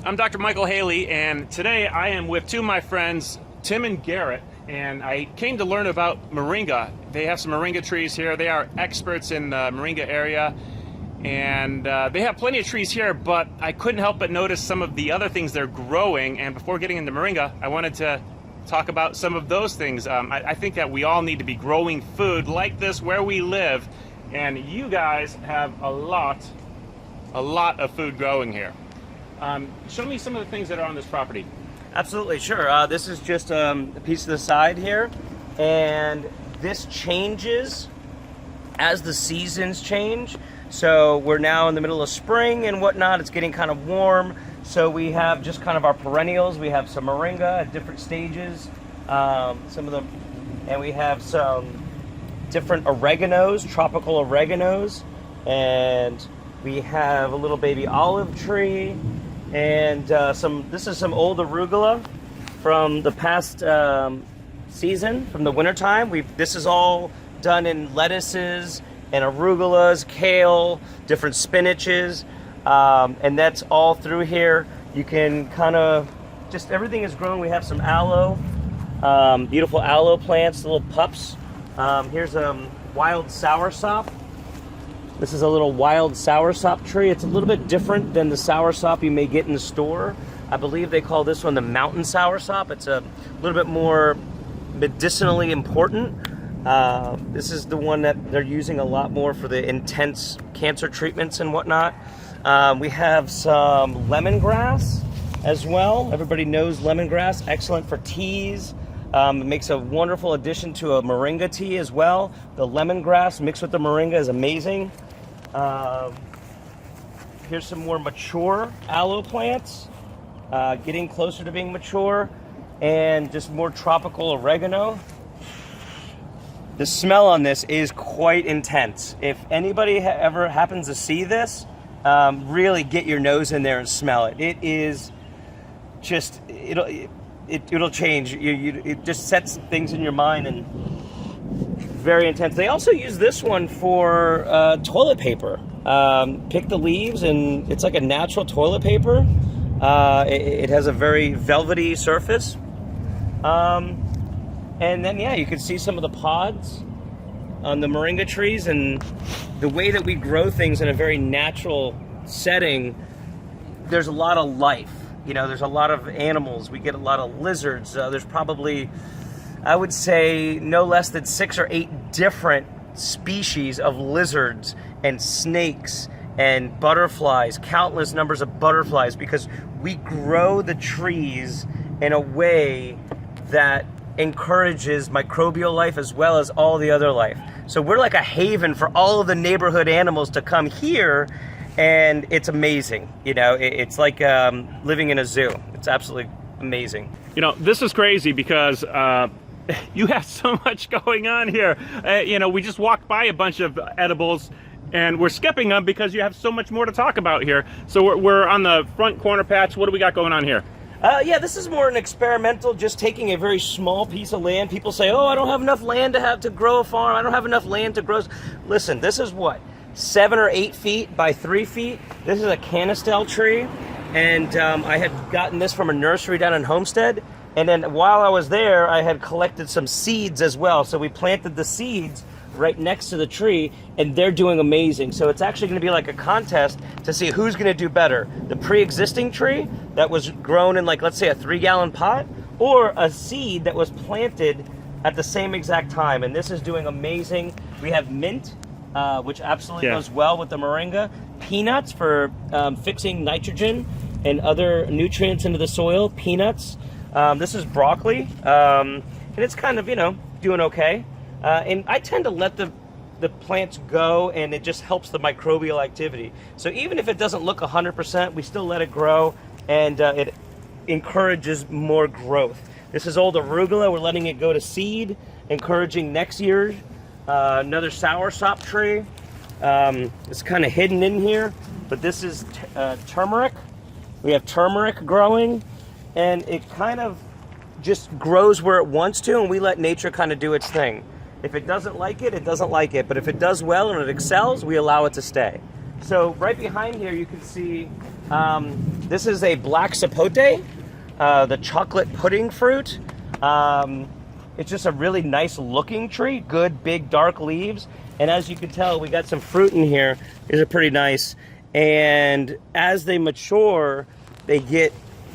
I'm Dr. Michael Haley, and today I am with two of my friends, Tim and Garrett, and I came to learn about moringa. They have some moringa trees here. They are experts in the moringa area, and they have plenty of trees here, but I couldn't help but notice some of the other things they're growing, and before getting into moringa, I wanted to talk about some of those things. I think that we all need to be growing food like this where we live, and you guys have a lot of food growing here. Show me some of the things that are on this property. Absolutely, sure. This is just a piece of the side here, and this changes as the seasons change. So we're now in the middle of spring and whatnot. It's getting kind of warm, so we have just kind of our perennials. We have some moringa at different stages, some of them, and we have some different oreganos, tropical oreganos, and we have a little baby olive tree. And this is some old arugula from the past season, from the wintertime. This is all done in lettuces and arugulas, kale, different spinaches, and that's all through here. You can kind of, just everything is grown. We have some aloe, beautiful aloe plants, little pups. Here's a wild soursop. This is a little wild soursop tree. It's a little bit different than the soursop you may get in the store. I believe they call this one the mountain soursop. It's a little bit more medicinally important. This is the one that they're using a lot more for the intense cancer treatments and whatnot. We have some lemongrass as well. Everybody knows lemongrass, excellent for teas. It makes a wonderful addition to a moringa tea as well. The lemongrass mixed with the moringa is amazing. Here's some more mature aloe plants, getting closer to being mature, and just more tropical oregano. The smell on this is quite intense. If anybody ever happens to see this, really get your nose in there and smell it. It is just, it'll change. It just sets things in your mind, and very intense. They also use this one for toilet paper. Pick the leaves, and it's like a natural toilet paper. It has a very velvety surface. And then, yeah, you can see some of the pods on the moringa trees, and the way that we grow things in a very natural setting, there's a lot of life. You know, there's a lot of animals. We get a lot of lizards. There's probably, I would say, no less than 6 or 8 different species of lizards and snakes and butterflies, countless numbers of butterflies, because we grow the trees in a way that encourages microbial life as well as all the other life. So we're like a haven for all of the neighborhood animals to come here, and it's amazing. You know, it's like living in a zoo. It's absolutely amazing. You know, this is crazy because you have so much going on here. You know, we just walked by a bunch of edibles, and we're skipping them because you have so much more to talk about here. So we're on the front corner patch. What do we got going on here? Yeah, this is more an experimental, just taking a very small piece of land. People say, oh, I don't have enough land to grow a farm. I don't have enough land to grow. Listen, this is what, 7 or 8 feet by 3 feet. This is a canistel tree, and I had gotten this from a nursery down in Homestead. And then while I was there, I had collected some seeds as well. So we planted the seeds right next to the tree, and they're doing amazing. So it's actually going to be like a contest to see who's going to do better. The pre-existing tree that was grown in, like, let's say a 3-gallon pot, or a seed that was planted at the same exact time. And this is doing amazing. We have mint, which absolutely goes well with the moringa. Peanuts for fixing nitrogen and other nutrients into the soil. Peanuts. This is broccoli, and it's kind of, you know, doing okay. And I tend to let the plants go, and it just helps the microbial activity. So even if it doesn't look 100%, we still let it grow, and it encourages more growth. This is old arugula. We're letting it go to seed, encouraging next year. Another soursop tree. It's kind of hidden in here, but this is turmeric. We have turmeric growing, and it kind of just grows where it wants to, and we let nature kind of do its thing. If it doesn't like it, it doesn't like it. But if it does well and it excels, we allow it to stay. So right behind here, you can see This is a black sapote, the chocolate pudding fruit. It's just a really nice looking tree, good big dark leaves. And as you can tell, we got some fruit in here. These are pretty nice. And as they mature, they get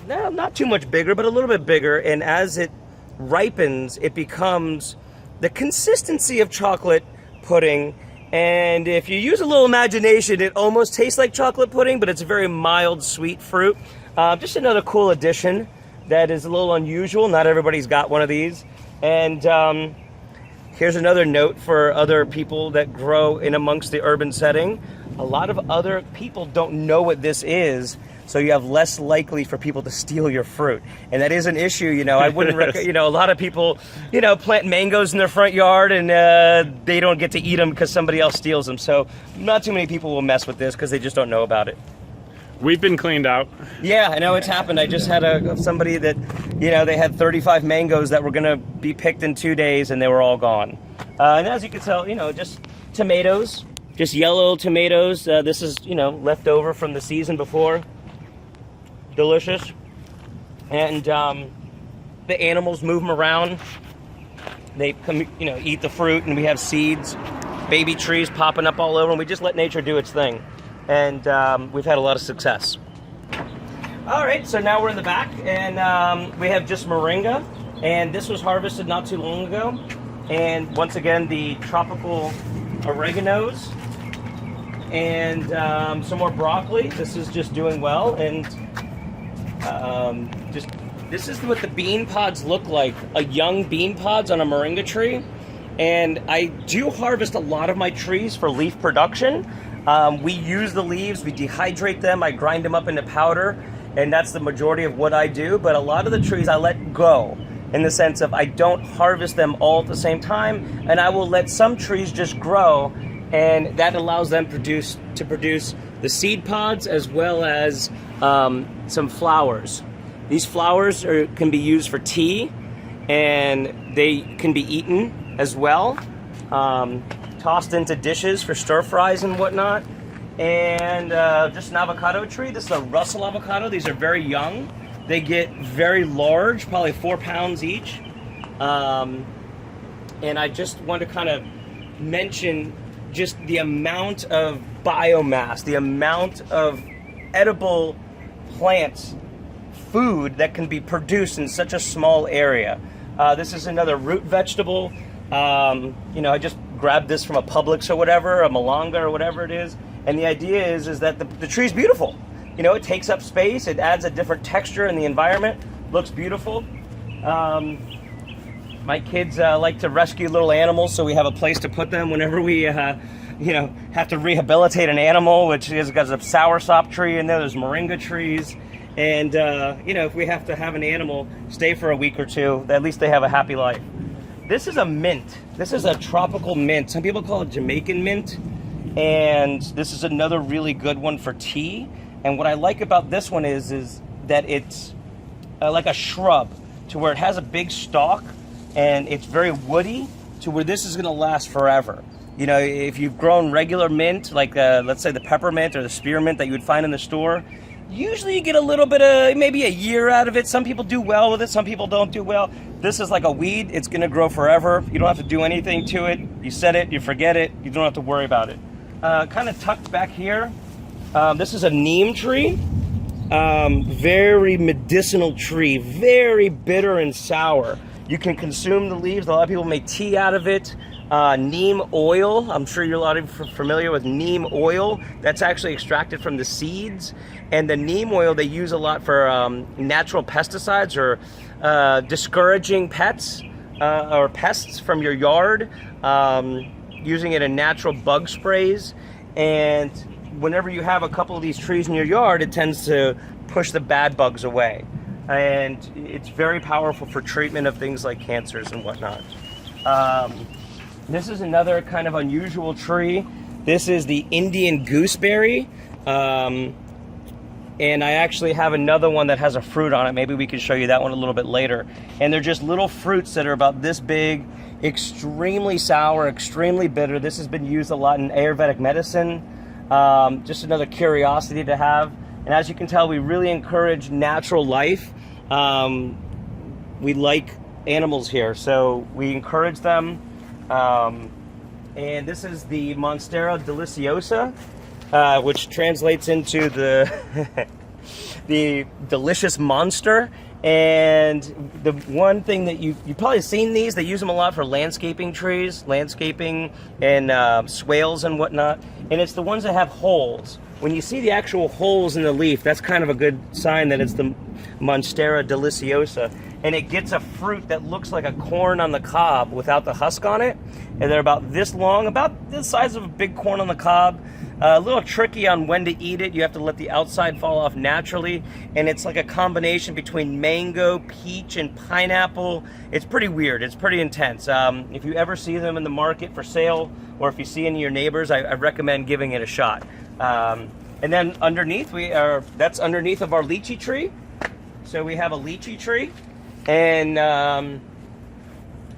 not too much bigger, but a little bit bigger. And as it ripens, it becomes the consistency of chocolate pudding. And if you use a little imagination, it almost tastes like chocolate pudding, but it's a very mild, sweet fruit. Just another cool addition that is a little unusual. Not everybody's got one of these. And here's another note for other people that grow in amongst the urban setting. A lot of other people don't know what this is, so you have less likely for people to steal your fruit. And that is an issue, you know. I wouldn't, a lot of people, plant mangoes in their front yard and they don't get to eat them because somebody else steals them. So not too many people will mess with this because they just don't know about it. We've been cleaned out. Yeah, I know it's happened. I just had somebody that, they had 35 mangoes that were going to be picked in 2 days and they were all gone. And as you can tell, just tomatoes, just yellow tomatoes. This is, left over from the season before. Delicious. And the animals move them around. They come, eat the fruit, and we have seeds, baby trees popping up all over, and we just let nature do its thing. And we've had a lot of success. All right, so now we're in the back, and we have just moringa, and this was harvested not too long ago. And once again, the tropical oreganos, and some more broccoli. This is just doing well, and this is what the bean pods look like, a young bean pods on a moringa tree. And I do harvest a lot of my trees for leaf production. We use the leaves, we dehydrate them, I grind them up into powder, and that's the majority of what I do. But a lot of the trees I let go, in the sense of I don't harvest them all at the same time, and I will let some trees just grow, and that allows them to produce the seed pods as well as some flowers. These flowers can be used for tea, and they can be eaten as well, tossed into dishes for stir fries and whatnot. And just an avocado tree. This is a Russell avocado. These are very young. They get very large, probably 4 pounds each. And I just want to kind of mention just the amount of biomass, the amount of edible plants, food that can be produced in such a small area. This is another root vegetable. I just grabbed this from a Publix or whatever, a malanga or whatever it is. And the idea is that the tree's beautiful. It takes up space, it adds a different texture in the environment, looks beautiful. My kids like to rescue little animals, so we have a place to put them whenever we, have to rehabilitate an animal, which is got a soursop tree in there, there's moringa trees. And, if we have to have an animal stay for a week or two, at least they have a happy life. This is a mint. This is a tropical mint. Some people call it Jamaican mint. And this is another really good one for tea. And what I like about this one is that it's like a shrub, to where it has a big stalk and it's very woody, to where this is going to last forever. If you've grown regular mint, like let's say the peppermint or the spearmint that you would find in the store, usually you get a little bit of, maybe a year out of it. Some people do well with it, some people don't do well. This is like a weed. It's going to grow forever. You don't have to do anything to it. You set it, you forget it, you don't have to worry about it. Kind of tucked back here, this is a neem tree. Very medicinal tree, very bitter and sour. You can consume the leaves. A lot of people make tea out of it. Neem oil, I'm sure you're a lot of familiar with neem oil. That's actually extracted from the seeds. And the neem oil they use a lot for natural pesticides, or discouraging pets or pests from your yard, using it in natural bug sprays. And whenever you have a couple of these trees in your yard, it tends to push the bad bugs away. And it's very powerful for treatment of things like cancers and whatnot. This is another kind of unusual tree. This is the Indian gooseberry. And I actually have another one that has a fruit on it. Maybe we can show you that one a little bit later. And they're just little fruits that are about this big, extremely sour, extremely bitter. This has been used a lot in Ayurvedic medicine. Just another curiosity to have. And as you can tell, we really encourage natural life. We like animals here, so we encourage them. And this is the Monstera deliciosa, which translates into the the delicious monster. And the one thing that you've probably seen these, they use them a lot for landscaping trees, landscaping and swales and whatnot. And it's the ones that have holes. When you see the actual holes in the leaf, that's kind of a good sign that it's the Monstera deliciosa. And it gets a fruit that looks like a corn on the cob without the husk on it. And they're about this long, about the size of a big corn on the cob. A little tricky on when to eat it. You have to let the outside fall off naturally. And it's like a combination between mango, peach, and pineapple. It's pretty weird. It's pretty intense. If you ever see them in the market for sale, or if you see any of your neighbors, I recommend giving it a shot. And then underneath, that's underneath of our lychee tree. So we have a lychee tree. And,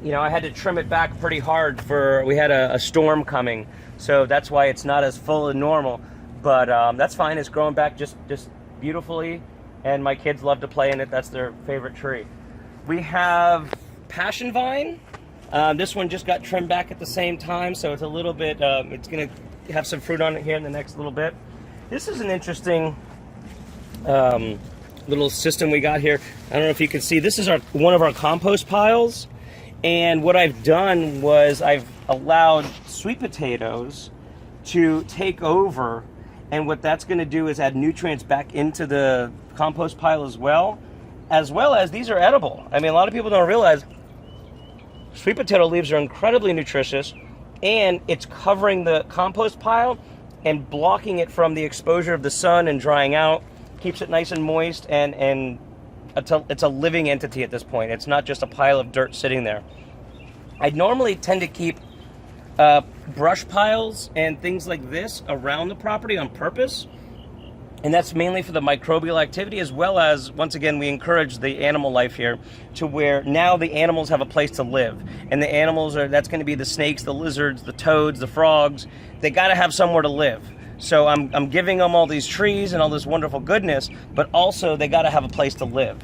you know, I had to trim it back pretty hard we had a storm coming. So that's why it's not as full as normal. But that's fine. It's growing back just beautifully. And my kids love to play in it. That's their favorite tree. We have passion vine. This one just got trimmed back at the same time. So it's a little bit, it's going to have some fruit on it here in the next little bit. This is an interesting little system we got here. I don't know if you can see. This is one of our compost piles. And what I've done was I've allowed sweet potatoes to take over, and what that's going to do is add nutrients back into the compost pile as well as these are edible. I mean, a lot of people don't realize sweet potato leaves are incredibly nutritious, and it's covering the compost pile and blocking it from the exposure of the sun and drying out, keeps it nice and moist, and it's a living entity at this point. It's not just a pile of dirt sitting there. I normally tend to keep brush piles and things like this around the property on purpose, and that's mainly for the microbial activity, as well as, once again, we encourage the animal life here to where now the animals have a place to live. And the animals that's going to be the snakes, the lizards, the toads, the frogs. They got to have somewhere to live. So I'm giving them all these trees and all this wonderful goodness, but also they got to have a place to live.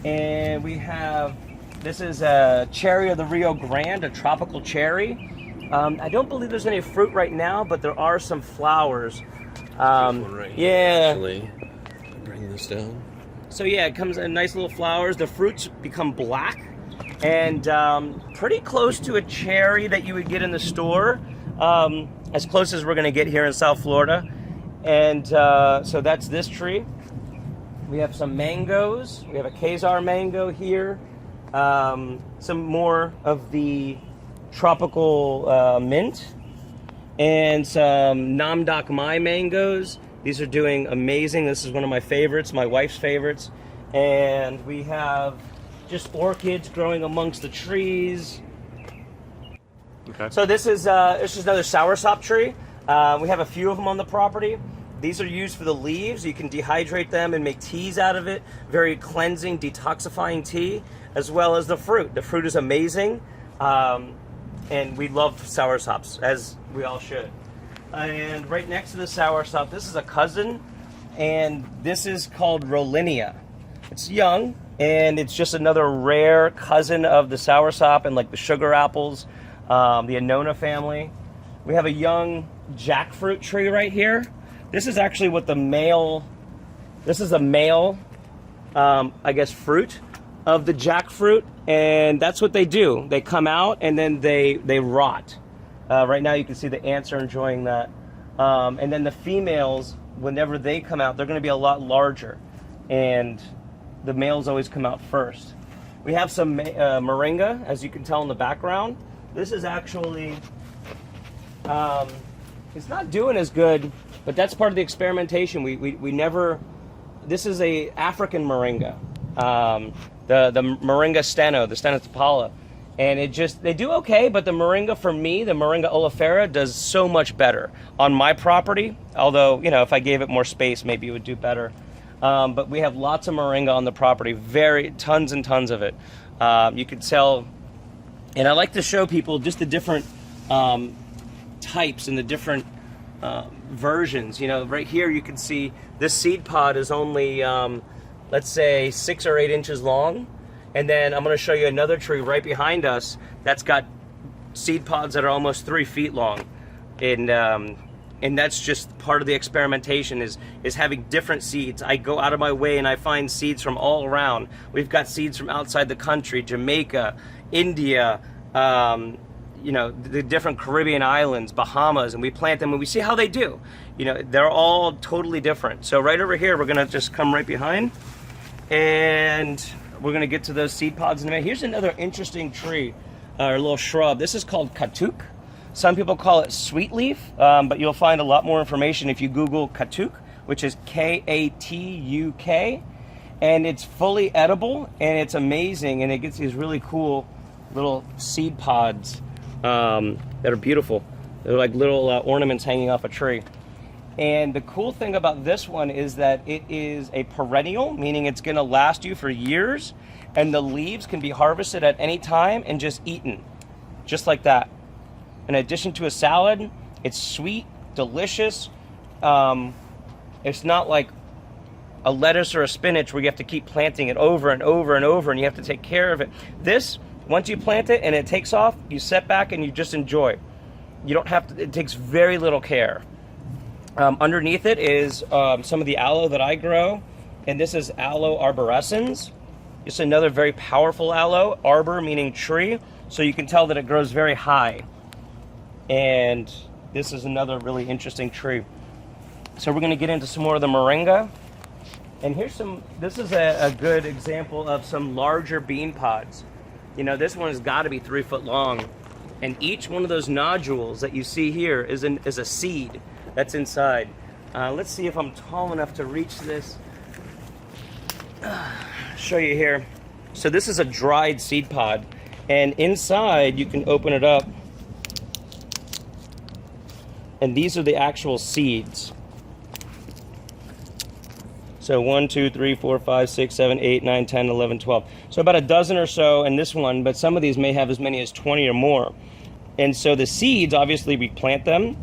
And we have, this is a cherry of the Rio Grande, a tropical cherry. I don't believe there's any fruit right now, but there are some flowers. Right yeah. Actually, bring this down. So yeah, it comes in nice little flowers. The fruits become black and pretty close to a cherry that you would get in the store. As close as we're going to get here in South Florida. And so that's this tree. We have some mangoes. We have a Kazar mango here. Some more of the tropical mint. And some namdokmai mangoes. These are doing amazing. This is one of my favorites, my wife's favorites. And we have just orchids growing amongst the trees. Okay. So this is another soursop tree. We have a few of them on the property. These are used for the leaves. You can dehydrate them and make teas out of it. Very cleansing, detoxifying tea, as well as the fruit. The fruit is amazing, and we love soursops, as we all should. And right next to the soursop, this is a cousin, and this is called Rollinia. It's young, and it's just another rare cousin of the soursop and like the sugar apples. The Annona family. We have a young jackfruit tree right here. This is actually what the male I guess, fruit of the jackfruit, and that's what they do. They come out and then they rot. Right now you can see the ants are enjoying that. And then the females, whenever they come out, they're going to be a lot larger, and the males always come out first. We have some moringa, as you can tell in the background. This is actually, it's not doing as good, but that's part of the experimentation. We never, this is a African moringa, the moringa steno, the stenotopala. And they do okay, but the moringa, for me, the moringa oleifera does so much better on my property. Although, you know, if I gave it more space, maybe it would do better. But we have lots of moringa on the property, tons and tons of it. You could tell. And I like to show people just the different types and the different versions. You know, right here you can see this seed pod is only, let's say 6 or 8 inches long. And then I'm going to show you another tree right behind us that's got seed pods that are almost 3 feet long. And that's just part of the experimentation is having different seeds. I go out of my way and I find seeds from all around. We've got seeds from outside the country, Jamaica, India, you know, the different Caribbean islands, Bahamas, and we plant them and we see how they do. You know, they're all totally different. So right over here, we're gonna just come right behind and we're gonna get to those seed pods in a minute. Here's another interesting tree, or little shrub. This is called katuk. Some people call it sweet leaf, but you'll find a lot more information if you Google katuk, which is K-A-T-U-K, and it's fully edible and it's amazing, and it gets these really cool little seed pods that are beautiful. They're like little ornaments hanging off a tree. And the cool thing about this one is that it is a perennial, meaning it's gonna last you for years, and the leaves can be harvested at any time and just eaten, just like that. In addition to a salad, it's sweet, delicious. It's not like a lettuce or a spinach where you have to keep planting it over and over and over and you have to take care of it. This, once you plant it and it takes off, you sit back and you just enjoy. You don't have to, it takes very little care. Underneath it is some of the aloe that I grow, and this is aloe arborescens. It's another very powerful aloe, arbor meaning tree, so you can tell that it grows very high. And this is another really interesting tree. So we're going to get into some more of the moringa. And here's some, this is a good example of some larger bean pods. You know, this one has got to be 3 foot long. And each one of those nodules that you see here is a seed that's inside. Let's see if I'm tall enough to reach this. Show you here. So this is a dried seed pod. And inside you can open it up. And these are the actual seeds. So 1, 2, 3, 4, 5, 6, 7, 8, 9, 10, 11, 12. So about a dozen or so in this one, but some of these may have as many as 20 or more. And so the seeds, obviously we plant them.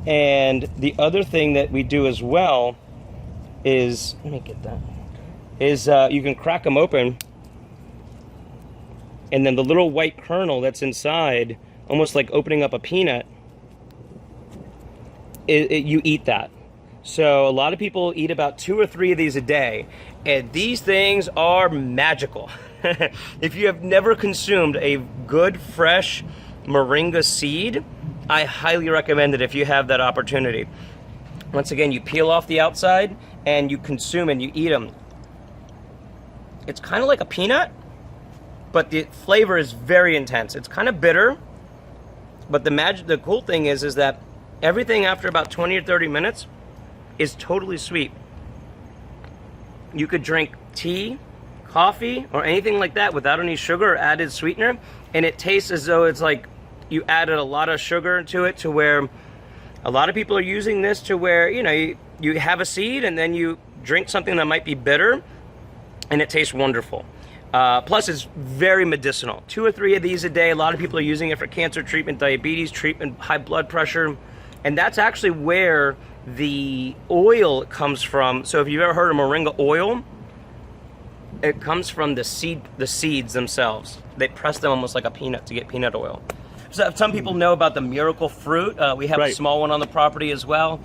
And the other thing that we do as well is, let me get that, is you can crack them open. And then the little white kernel that's inside, almost like opening up a peanut, you eat that. So a lot of people eat about 2 or 3 of these a day, and these things are magical. If you have never consumed a good fresh moringa seed, I highly recommend it if you have that opportunity. Once again, you peel off the outside and you consume and you eat them. It's kind of like a peanut, but the flavor is very intense. It's kind of bitter, but the cool thing is that everything after about 20 or 30 minutes is totally sweet. You could drink tea, coffee, or anything like that without any sugar or added sweetener, and it tastes as though it's like you added a lot of sugar to it, to where a lot of people are using this to where, you know, you have a seed and then you drink something that might be bitter and it tastes wonderful. Plus it's very medicinal. 2 or 3 of these a day. A lot of people are using it for cancer treatment, diabetes treatment, high blood pressure. And that's actually where the oil comes from. So if you've ever heard of moringa oil, it comes from the seeds themselves. They press them almost like a peanut to get peanut oil. So some people know about the miracle fruit. We have a small one on the property as well.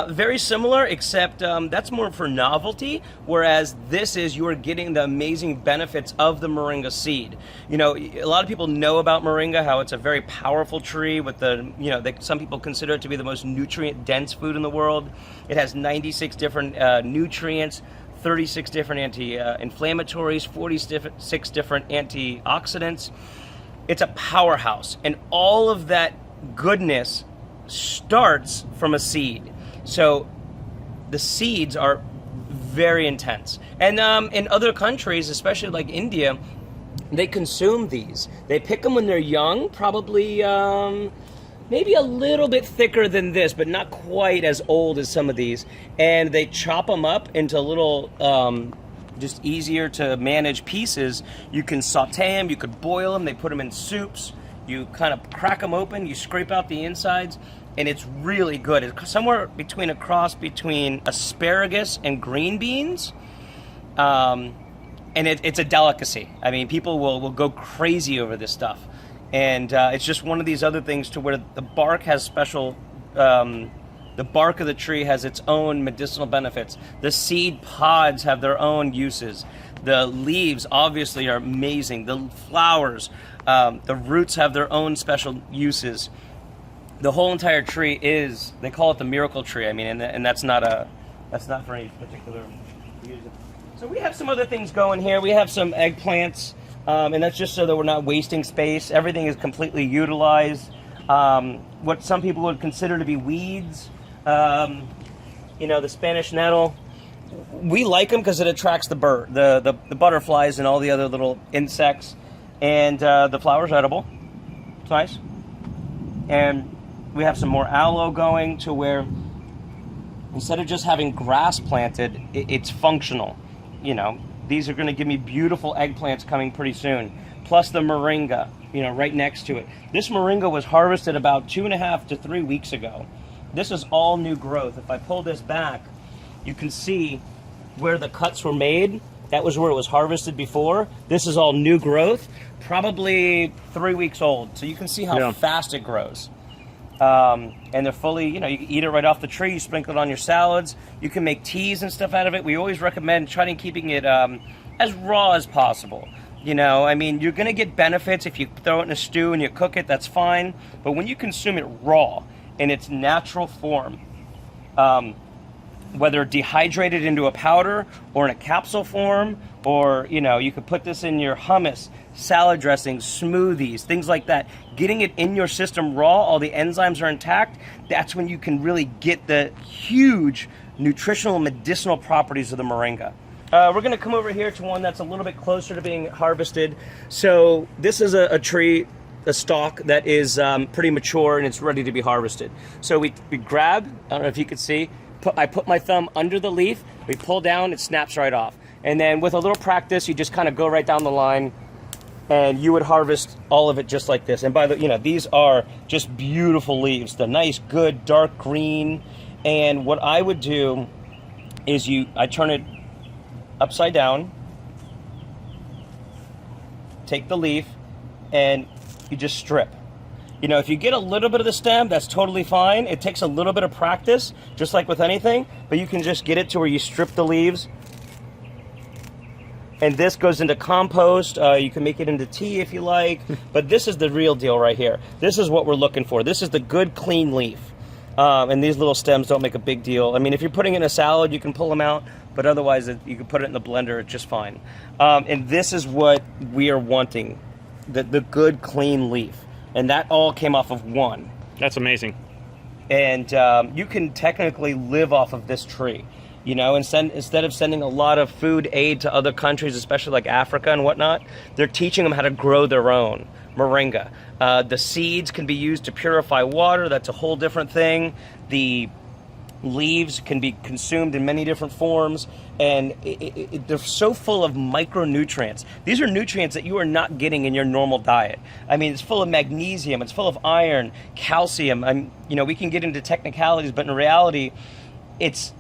Very similar, except that's more for novelty, whereas this is you're getting the amazing benefits of the moringa seed. You know, a lot of people know about moringa, how it's a very powerful tree with the, you know, some people consider it to be the most nutrient-dense food in the world. It has 96 different nutrients, 36 different anti-inflammatories, 46 different antioxidants. It's a powerhouse, and all of that goodness starts from a seed. So the seeds are very intense. And in other countries, especially like India, they consume these. They pick them when they're young, probably maybe a little bit thicker than this, but not quite as old as some of these. And they chop them up into little just easier to manage pieces. You can saute them, you could boil them, they put them in soups, you kind of crack them open, you scrape out the insides, and it's really good. It's somewhere between a cross between asparagus and green beans. And it's a delicacy. I mean, people will go crazy over this stuff. And it's just one of these other things to where the bark has special, the bark of the tree has its own medicinal benefits. The seed pods have their own uses. The leaves obviously are amazing. The flowers, the roots have their own special uses. The whole entire tree is, they call it the miracle tree. I mean, and that's not for any particular reason. So we have some other things going here. We have some eggplants, and that's just so that we're not wasting space. Everything is completely utilized. What some people would consider to be weeds, the Spanish nettle. We like them because it attracts the the butterflies and all the other little insects. And the flower's edible. It's nice. And we have some more aloe going to where instead of just having grass planted, it's functional. These are going to give me beautiful eggplants coming pretty soon. Plus the moringa, right next to it. This moringa was harvested about 2.5 to 3 weeks ago. This is all new growth. If I pull this back, you can see where the cuts were made. That was where it was harvested before. This is all new growth, probably 3 weeks old. So you can see how fast it grows. And they're fully, you can eat it right off the tree. You sprinkle it on your salads. You can make teas and stuff out of it. We always recommend trying to keeping it as raw as possible. I mean, you're going to get benefits if you throw it in a stew and you cook it, that's fine. But when you consume it raw in its natural form, whether dehydrated into a powder or in a capsule form, or, you could put this in your hummus, salad dressings, smoothies, things like that. Getting it in your system raw, all the enzymes are intact, that's when you can really get the huge nutritional and medicinal properties of the moringa. We're going to come over here to one that's a little bit closer to being harvested. So this is a tree, a stalk that is pretty mature and it's ready to be harvested. So we grab, I don't know if you can see, I put my thumb under the leaf, we pull down, it snaps right off. And then with a little practice, you just kind of go right down the line and you would harvest all of it just like this. And by the, these are just beautiful leaves, the nice, good, dark green. And what I would do is I turn it upside down, take the leaf, and you just strip. If you get a little bit of the stem, that's totally fine. It takes a little bit of practice, just like with anything, but you can just get it to where you strip the leaves. And this goes into compost. You can make it into tea if you like, but this is the real deal right here. This is what we're looking for. This is the good, clean leaf. And these little stems don't make a big deal. I mean, if you're putting in a salad, you can pull them out, but otherwise you can put it in the blender, it's just fine. And this is what we are wanting, the good, clean leaf. And that all came off of one. That's amazing. And you can technically live off of this tree. Instead of sending a lot of food aid to other countries, especially like Africa and whatnot, they're teaching them how to grow their own moringa. The seeds can be used to purify water. That's a whole different thing. The leaves can be consumed in many different forms, and they're so full of micronutrients. These are nutrients that you are not getting in your normal diet. I mean, it's full of magnesium, it's full of iron, calcium. We can get into technicalities, but in reality, it's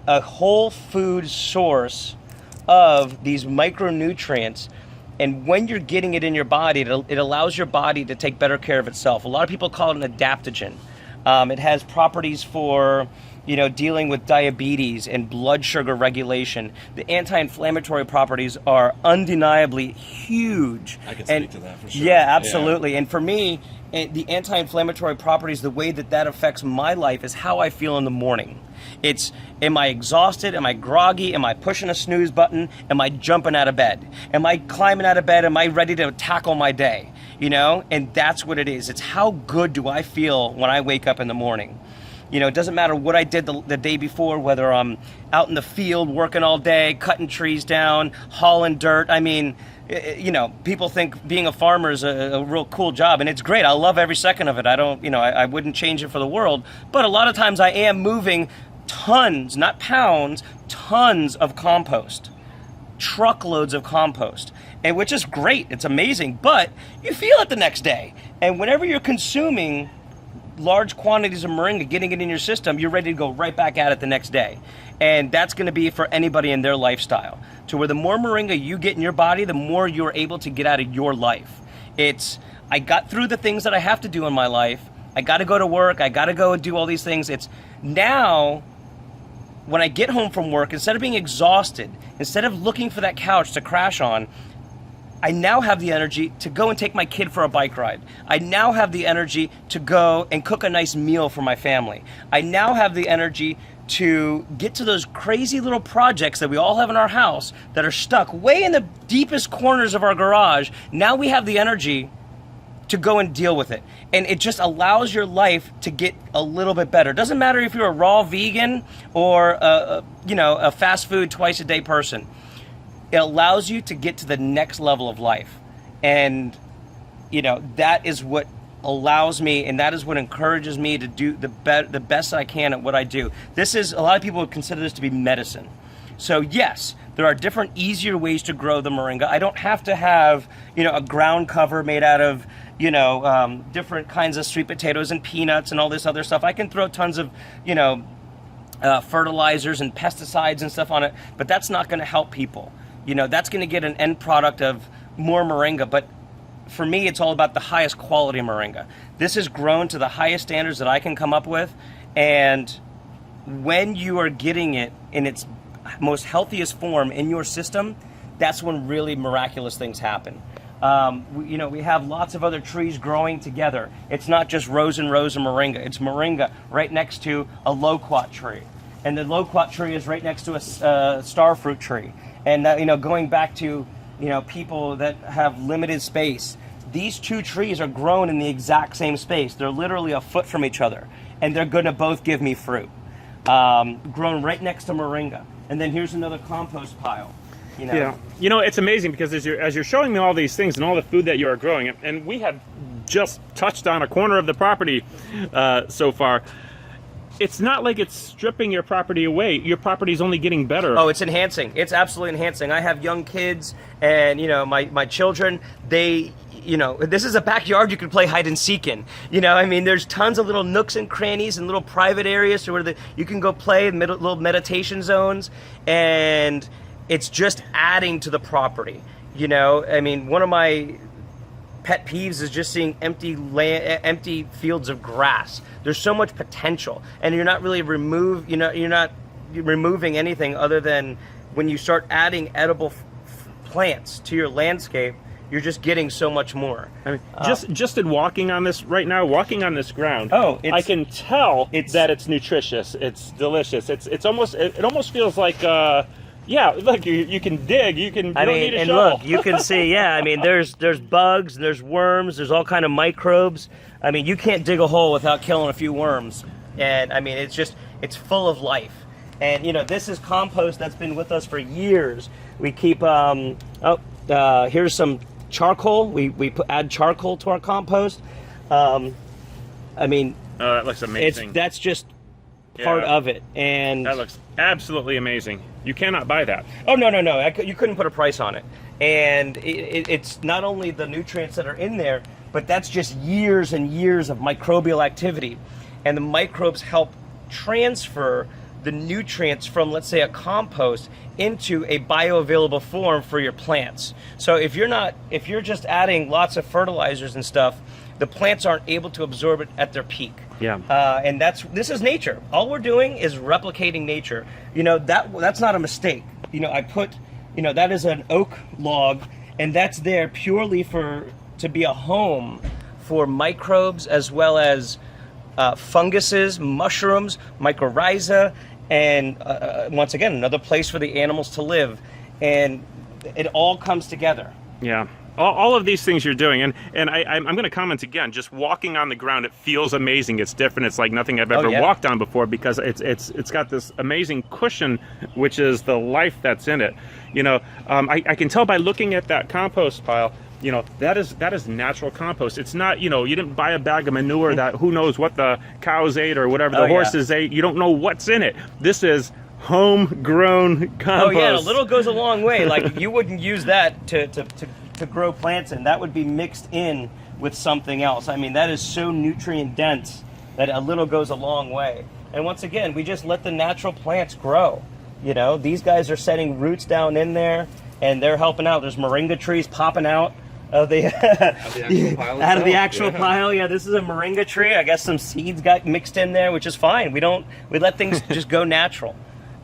a whole food source of these micronutrients. And when you're getting it in your body, it allows your body to take better care of itself. A lot of people call it an adaptogen. It has properties for dealing with diabetes and blood sugar regulation. The anti-inflammatory properties are undeniably huge. I can speak to that for sure. Yeah, absolutely. Yeah. And for me, the anti-inflammatory properties, the way that affects my life is how I feel in the morning. It's, am I exhausted? Am I groggy? Am I pushing a snooze button? Am I jumping out of bed? Am I climbing out of bed? Am I ready to tackle my day? And that's what it is. It's how good do I feel when I wake up in the morning? It doesn't matter what I did the day before, whether I'm out in the field working all day, cutting trees down, hauling dirt. I mean, people think being a farmer is a real cool job, and it's great. I love every second of it. I wouldn't change it for the world. But a lot of times I am moving tons, not pounds, tons of compost, truckloads of compost, and which is great. It's amazing, but you feel it the next day. And whenever you're consuming large quantities of moringa, getting it in your system, you're ready to go right back at it the next day. And that's going to be for anybody in their lifestyle. To where the more moringa you get in your body, the more you're able to get out of your life. I got through the things that I have to do in my life. I got to go to work. I got to go and do all these things. It's now, when I get home from work, instead of being exhausted, instead of looking for that couch to crash on, I now have the energy to go and take my kid for a bike ride. I now have the energy to go and cook a nice meal for my family. I now have the energy to get to those crazy little projects that we all have in our house that are stuck way in the deepest corners of our garage. Now we have the energy to go and deal with it. And it just allows your life to get a little bit better. It doesn't matter if you're a raw vegan or a fast food twice a day person. It allows you to get to the next level of life. And, that is what allows me, and that is what encourages me to do the best that I can at what I do. A lot of people would consider this to be medicine. So yes, there are different, easier ways to grow the moringa. I don't have to have, a ground cover made out of, different kinds of sweet potatoes and peanuts and all this other stuff. I can throw tons of, fertilizers and pesticides and stuff on it, but that's not going to help people. That's going to get an end product of more moringa, but for me, it's all about the highest quality moringa. This is grown to the highest standards that I can come up with, and when you are getting it in its most healthiest form in your system, that's when really miraculous things happen. We have lots of other trees growing together. It's not just rows and rows of moringa. It's moringa right next to a loquat tree, and the loquat tree is right next to a starfruit tree. And going back to people that have limited space, these two trees are grown in the exact same space. They're literally a foot from each other, and they're going to both give me fruit. Grown right next to moringa. And then here's another compost pile. Yeah, it's amazing because as you're showing me all these things and all the food that you are growing, and we have just touched on a corner of the property so far. It's not like it's stripping your property away. Your property is only getting better. Oh, it's enhancing. It's absolutely enhancing. I have young kids, and my children. This is a backyard you can play hide and seek in. There's tons of little nooks and crannies and little private areas where you can go play in little meditation zones, and it's just adding to the property. One of my pet peeves is just seeing empty fields of grass. There's so much potential, and you're not really you're not removing anything other than when you start adding edible plants to your landscape, you're just getting so much more. Just in walking on this right now, walking on this ground, I can tell that it's nutritious, it's delicious. It almost feels like look, you can dig, you don't need a shovel. Look, you can see, there's bugs, there's worms, there's all kind of microbes. You can't dig a hole without killing a few worms. And it's full of life. And this is compost that's been with us for years. We keep here's some charcoal. We add charcoal to our compost. That looks amazing. That's just part of it, and that looks absolutely amazing. You cannot buy that. Oh no! You couldn't put a price on it. And it's not only the nutrients that are in there, but that's just years and years of microbial activity, and the microbes help transfer the nutrients from, let's say, a compost into a bioavailable form for your plants. So if you're just adding lots of fertilizers and stuff, the plants aren't able to absorb it at their peak. Yeah. And this is nature. All we're doing is replicating nature. That's not a mistake. I put, that is an oak log, and that's there purely to be a home for microbes as well as funguses, mushrooms, mycorrhiza, and once again, another place for the animals to live. And it all comes together. Yeah. All of these things you're doing, and I'm going to comment again. Just walking on the ground, it feels amazing. It's different. It's like nothing I've ever walked on before because it's got this amazing cushion, which is the life that's in it. I can tell by looking at that compost pile. That is natural compost. It's not, you didn't buy a bag of manure that who knows what the cows ate or whatever the horses ate. You don't know what's in it. This is homegrown compost. Oh yeah, a little goes a long way. Like you wouldn't use that to grow plants in. That would be mixed in with something else. That is so nutrient dense. that a little goes a long way. And once again, we just let the natural plants grow. You know, these guys are setting roots down in there, and they're helping out. There's moringa trees popping out of the out of the actual pile. Yeah, this is a moringa tree. I guess some seeds got mixed in there, which is fine. We let things just go natural.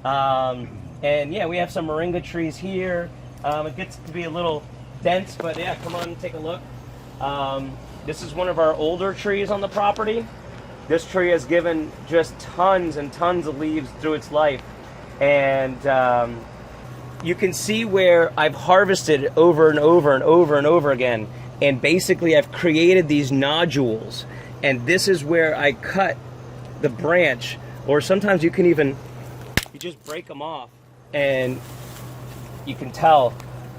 And yeah, we have some moringa trees here. It gets to be a little dense, but yeah, come on, take a look. This is one of our older trees on the property. This tree has given just tons and tons of leaves through its life. And you can see where I've harvested over and over and over and over again. And basically I've created these nodules. And this is where I cut the branch. Or sometimes you can even, you just break them off. And you can tell.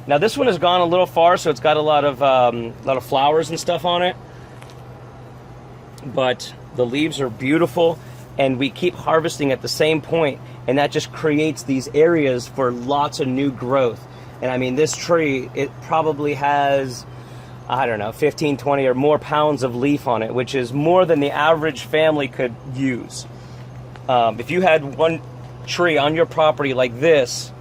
Now this one has gone a little far, so it's got a lot of flowers and stuff on it. But the leaves are beautiful, and we keep harvesting at the same point, and that just creates these areas for lots of new growth. And I mean, this tree, it probably has, I don't know, 15, 20 or more pounds of leaf on it, which is more than the average family could use. If you had one tree on your property like this,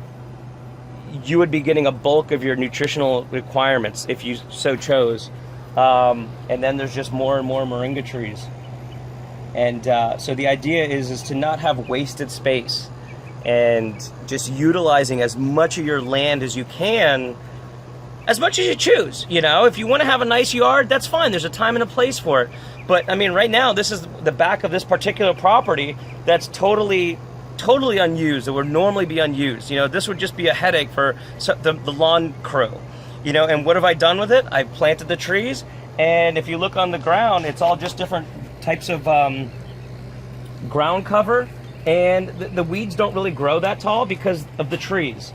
you would be getting a bulk of your nutritional requirements if you so chose. And then there's just more and more moringa trees. And so the idea is to not have wasted space and just utilizing as much of your land as you can, as much as you choose. You know, if you want to have a nice yard, that's fine. There's a time and a place for it. But I mean, right now, this is the back of this particular property that's totally unused, that would normally be unused. You know, this would just be a headache for the lawn crew. You know, and what have I done with it? I've planted the trees, and if you look on the ground, it's all just different types of ground cover, and the weeds don't really grow that tall because of the trees.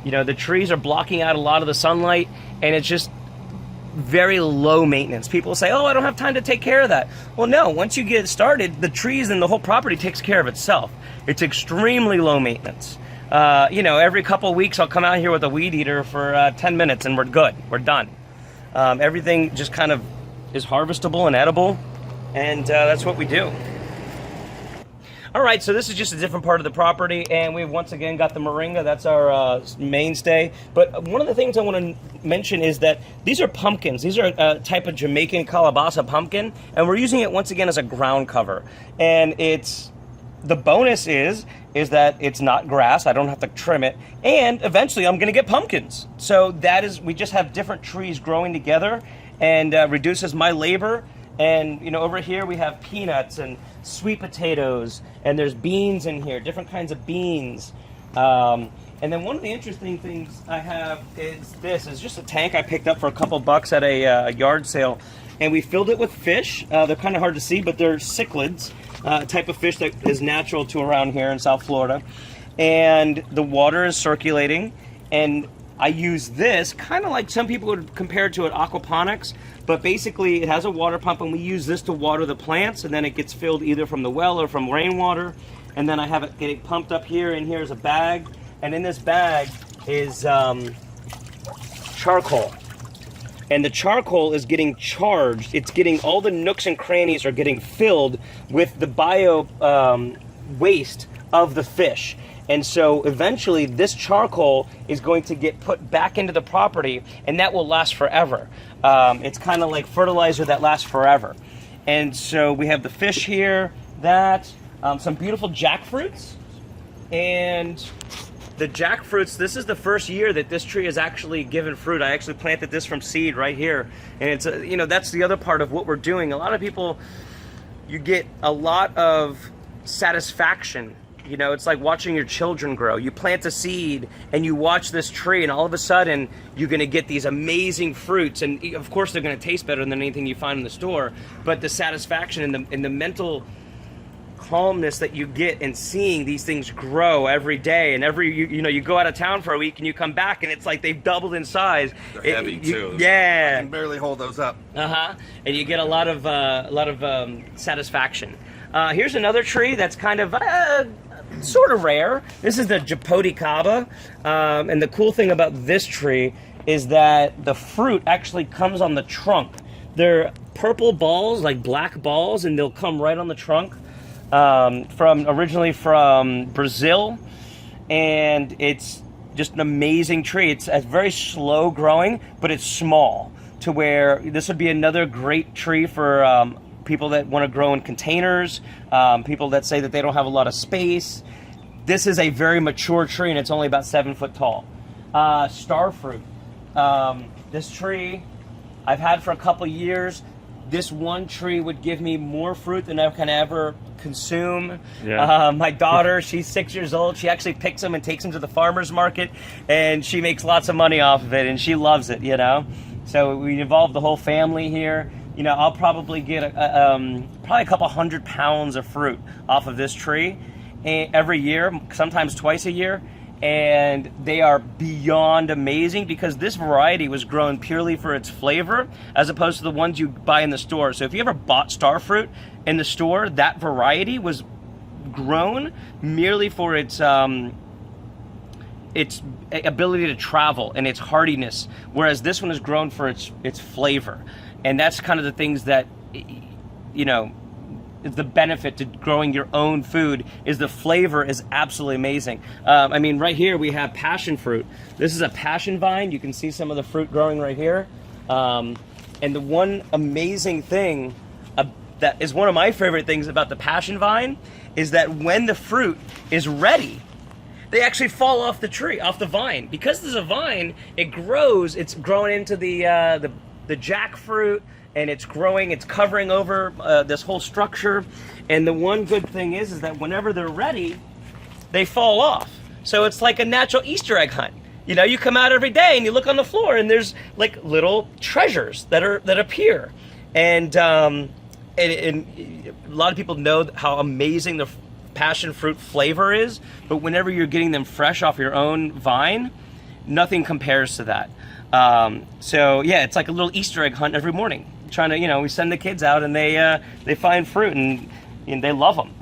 You know, the trees are blocking out a lot of the sunlight, and it's just very low maintenance. People say, oh, I don't have time to take care of that. Well, no, once you get started, the trees and the whole property takes care of itself. It's extremely low maintenance. You know, every couple of weeks I'll come out here with a weed eater for 10 minutes and we're good. We're done. Everything just kind of is harvestable and edible, and that's what we do. All right, so this is just a different part of the property, and we've once again got the moringa. That's our mainstay. But one of the things I want to mention is that these are pumpkins. These are a type of Jamaican calabaza pumpkin, and we're using it once again as a ground cover. And the bonus is that it's not grass. I don't have to trim it, and eventually I'm going to get pumpkins. So we just have different trees growing together, and reduces my labor. And you know, over here we have peanuts and sweet potatoes, and there's beans in here, different kinds of beans. And then one of the interesting things I have is just a tank I picked up for a couple bucks at a yard sale, and we filled it with fish. They're kind of hard to see, but they're cichlids, type of fish that is natural to around here in South Florida. And the water is circulating, and I use this kind of like some people would compare it to an aquaponics, but basically it has a water pump, and we use this to water the plants, and then it gets filled either from the well or from rainwater. And then I have it getting pumped up here, and here's a bag, and in this bag is charcoal. And the charcoal is getting charged. It's getting, all the nooks and crannies are getting filled with the bio waste of the fish. And so eventually this charcoal is going to get put back into the property, and that will last forever. It's kind of like fertilizer that lasts forever. And so we have the fish here, some beautiful jackfruits. And the jackfruits, this is the first year that this tree has actually given fruit. I actually planted this from seed right here. And it's, you know, that's the other part of what we're doing. A lot of people, you get a lot of satisfaction. You know, it's like watching your children grow. You plant a seed and you watch this tree, and all of a sudden you're going to get these amazing fruits. And of course they're going to taste better than anything you find in the store. But the satisfaction and the mental calmness that you get in seeing these things grow every day, and you go out of town for a week and you come back and it's like they've doubled in size. They're heavy too. Yeah, I can barely hold those up. And you get a lot of satisfaction. Here's another tree that's kind of sort of rare. This is the Japoticaba, and the cool thing about this tree is that the fruit actually comes on the trunk. They're purple balls, like black balls, and they'll come right on the trunk. Originally from Brazil, and it's just an amazing tree. It's very slow growing, but it's small, to where this would be another great tree for people that want to grow in containers, people that say that they don't have a lot of space. This is a very mature tree, and it's only about 7 foot tall. Star fruit. This tree I've had for a couple years. This one tree would give me more fruit than I can ever consume. Yeah. My daughter, she's 6 years old. She actually picks them and takes them to the farmer's market, and she makes lots of money off of it, and she loves it, you know. So we involved the whole family here. You know, I'll probably get probably a couple 100 pounds of fruit off of this tree every year, sometimes twice a year. And they are beyond amazing, because this variety was grown purely for its flavor, as opposed to the ones you buy in the store. So if you ever bought star fruit in the store, that variety was grown merely for its ability to travel and its hardiness, whereas this one is grown for its flavor. And that's kind of the things that, you know, the benefit to growing your own food is the flavor is absolutely amazing. I mean, right here we have passion fruit. This is a passion vine. You can see some of the fruit growing right here. And the one amazing thing that is one of my favorite things about the passion vine is that when the fruit is ready, they actually fall off the tree, off the vine. Because there's a vine, it grows. It's growing into the jackfruit, and it's growing, it's covering over this whole structure. And the one good thing is that whenever they're ready, they fall off. So it's like a natural Easter egg hunt. You know, you come out every day and you look on the floor, and there's like little treasures that appear. And a lot of people know how amazing the passion fruit flavor is, but whenever you're getting them fresh off your own vine, nothing compares to that. So yeah, it's like a little Easter egg hunt every morning. Trying to, you know, we send the kids out, and they find fruit, and they love them.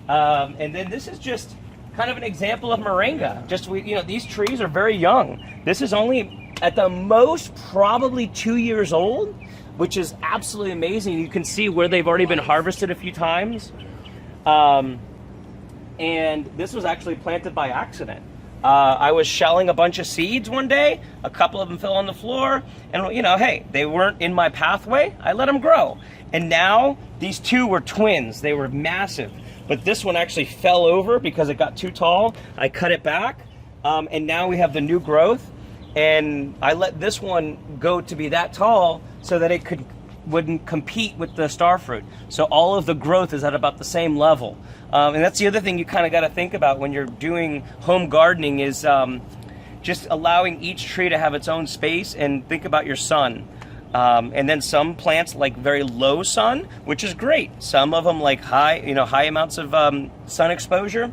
And then this is just kind of an example of moringa. Just these trees are very young. This is only at the most probably 2 years old, which is absolutely amazing. You can see where they've already been harvested a few times. And this was actually planted by accident. I was shelling a bunch of seeds one day. A couple of them fell on the floor, and hey, they weren't in my pathway. I let them grow, and now these two were twins. They were massive, but this one actually fell over because it got too tall. I cut it back, and now we have the new growth, and I let this one go to be that tall so that it wouldn't compete with the star fruit. So all of the growth is at about the same level. And that's the other thing you kind of got to think about when you're doing home gardening is just allowing each tree to have its own space, and think about your sun. And then some plants like very low sun, which is great. Some of them like high amounts of sun exposure.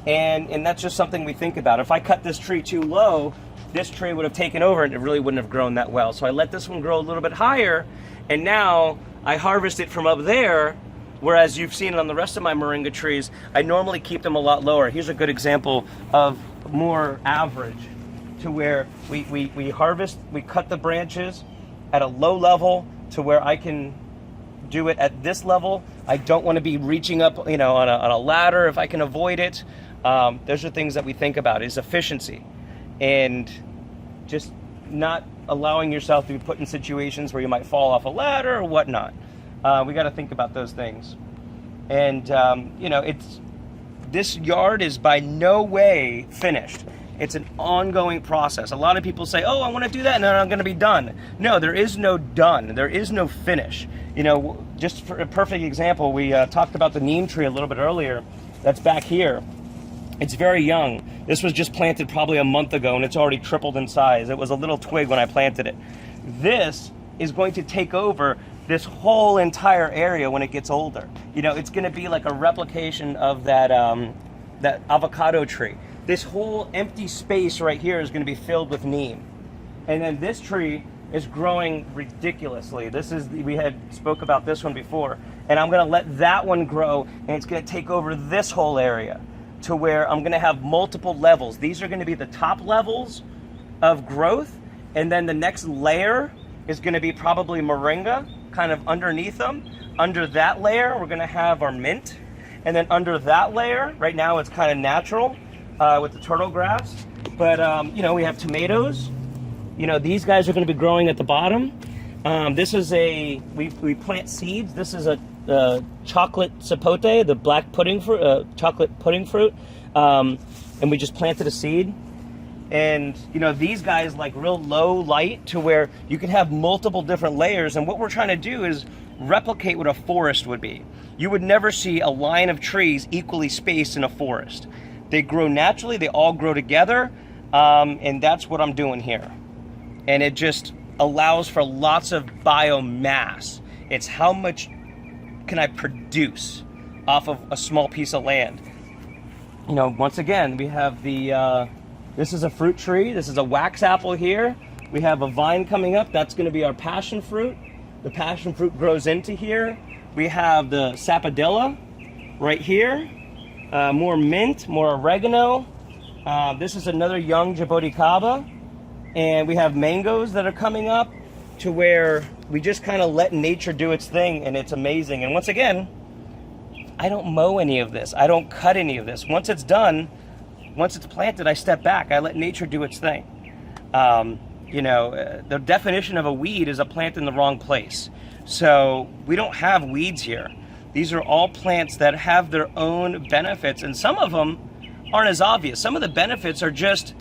And that's just something we think about. If I cut this tree too low, this tree would have taken over and it really wouldn't have grown that well. So I let this one grow a little bit higher, and now I harvest it from up there, whereas you've seen it on the rest of my moringa trees, I normally keep them a lot lower. Here's a good example of more average, to where we harvest, we cut the branches at a low level to where I can do it at this level. I don't want to be reaching up, on a ladder if I can avoid it. Those are things that we think about, is efficiency, and just not allowing yourself to be put in situations where you might fall off a ladder or whatnot. We got to think about those things. And this yard is by no way finished. It's an ongoing process. A lot of people say, oh, I want to do that and then I'm going to be done. No, there is no done. There is no finish. Just for a perfect example, we talked about the neem tree a little bit earlier. That's back here. It's very young. This was just planted probably a month ago, and it's already tripled in size. It was a little twig when I planted it. This is going to take over this whole entire area when it gets older. It's going to be like a replication of that avocado tree. This whole empty space right here is going to be filled with neem. And then this tree is growing ridiculously. We had spoke about this one before, and I'm going to let that one grow, and it's going to take over this whole area, to where I'm going to have multiple levels. These are going to be the top levels of growth, and then the next layer is going to be probably moringa, kind of underneath them. Under that layer, we're gonna have our mint. And then under that layer, right now it's kind of natural with the turtle grass. But, you know, we have tomatoes. You know, these guys are gonna be growing at the bottom. This is we plant seeds. This is a chocolate sapote, the black pudding fruit, chocolate pudding fruit. And we just planted a seed. And, you know, these guys like real low light to where you can have multiple different layers. And what we're trying to do is replicate what a forest would be. You would never see a line of trees equally spaced in a forest. They grow naturally, they all grow together, and that's what I'm doing here. And it just allows for lots of biomass. It's how much can I produce off of a small piece of land. You know, once again, we have the, this is a fruit tree, this is a wax apple here. We have a vine coming up, that's gonna be our passion fruit. The passion fruit grows into here. We have the sapodilla right here. More mint, more oregano. This is another young jaboticaba. And we have mangoes that are coming up to where we just kind of let nature do its thing, and it's amazing. And once again, I don't mow any of this. I don't cut any of this. Once it's done, once it's planted, I step back. I let nature do its thing. You know, the definition of a weed is a plant in the wrong place. So we don't have weeds here. These are all plants that have their own benefits, and some of them aren't as obvious. Some of the benefits are just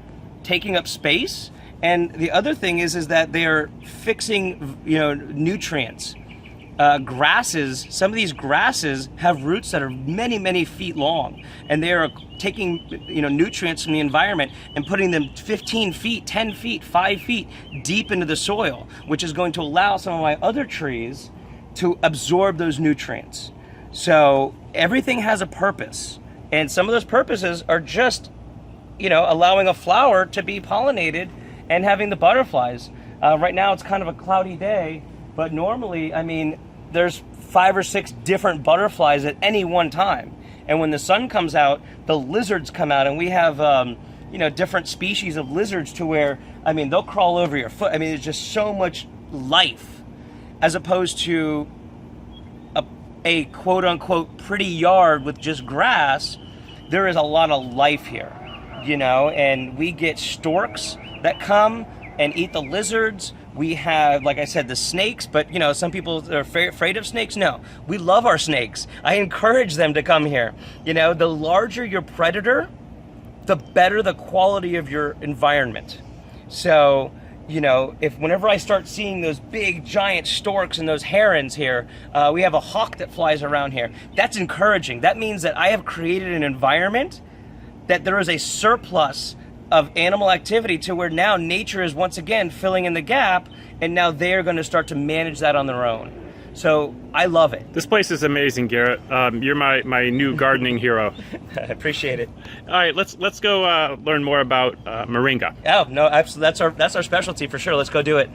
taking up space, and the other thing is that they're fixing, you know, nutrients. Grasses, some of these grasses have roots that are many, many feet long, and they are taking, you know, nutrients from the environment and putting them 15 feet, 10 feet, 5 feet deep into the soil, which is going to allow some of my other trees to absorb those nutrients. So everything has a purpose, and some of those purposes are just, you know, allowing a flower to be pollinated and having the butterflies. Right now it's kind of a cloudy day, but normally, I mean, there's 5 or 6 different butterflies at any one time. And when the sun comes out, the lizards come out, and we have, you know, different species of lizards to where, I mean, they'll crawl over your foot. I mean, there's just so much life, as opposed to a quote unquote pretty yard with just grass. There is a lot of life here, you know, and we get storks that come and eat the lizards. We have, like I said, the snakes, but, you know, some people are afraid of snakes. No, we love our snakes. I encourage them to come here. You know, the larger your predator, the better the quality of your environment. So, you know, whenever I start seeing those big giant storks and those herons here, we have a hawk that flies around here. That's encouraging. That means that I have created an environment that there is a surplus of animal activity to where now nature is once again filling in the gap, and now they're going to start to manage that on their own. So I love it. This place is amazing, Garrett. You're my new gardening hero. I appreciate it. All right, let's go learn more about moringa. Oh no, absolutely. That's our specialty for sure. Let's go do it.